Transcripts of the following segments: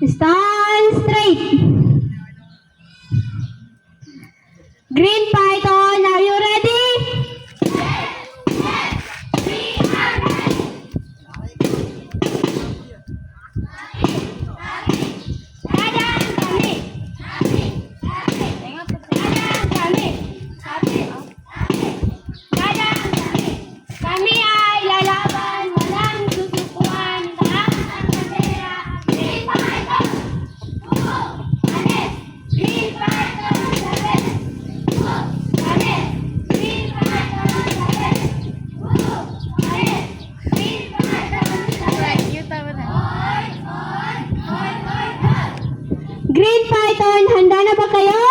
Stand straight. Green Python, are you ready? Kami ay lalaban, walang susukuan. Taas ang bandera, Green Python! Anes! Green Python! Anes! Anes! Green Python! Anes! Anes! Green Python! Green Python, handa na ba kayo?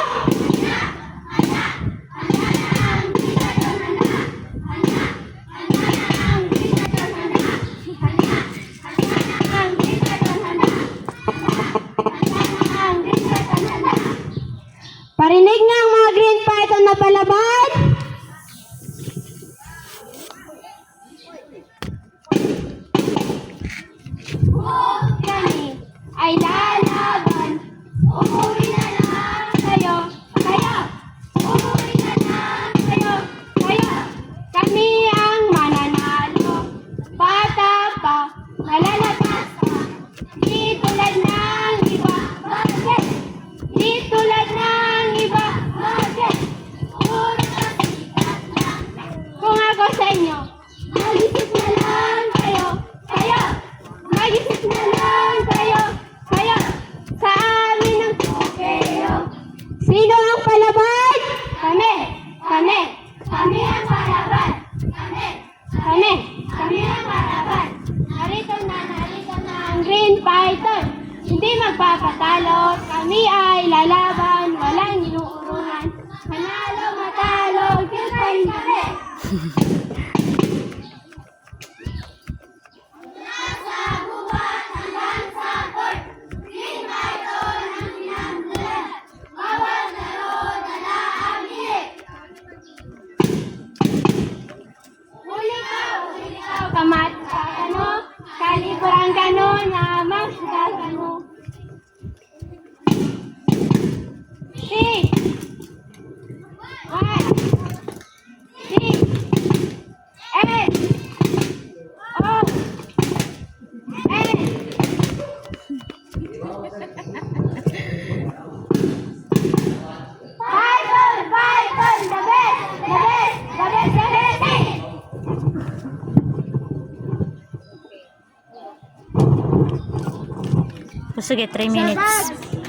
Parinig nga ang mga Green Python na palaban. Kami ay lalaban. Umuwi na lang kayo. Kayo. Umuwi na lang kayo. Kayo. Kami ang mananalo. Bata pa. Malalakas pa. Di tulad ng iba. Bakit? Di tulad ng iba. Bakit? Puro kasikat lang. Kung ako sa inyo, mag-isip na lang kayo. Kayo. Mag-isip na lang kayo. Kayo. Sa amin ang tukeo. Sino ang palaban? Kami. Kami. Kami ang palaban. Kami. Kami. Kami ang palaban. Narito na ang Green Python. Hindi magpapatalo. Kami ay lalaban. Walang inuurungan. Manalo, matalo. Green Python kami. Nasa buwan hanggang sa court. Green Python ang pinagmulan. Bawat laro dala ang hilig. Huli ka, kamat sa ano, kalibrang gano'n na magkagano. Six. One. Six. Eight. Oh. Eight. Python! Python! The best! The best! The best! The best! Sige, 3 minutes.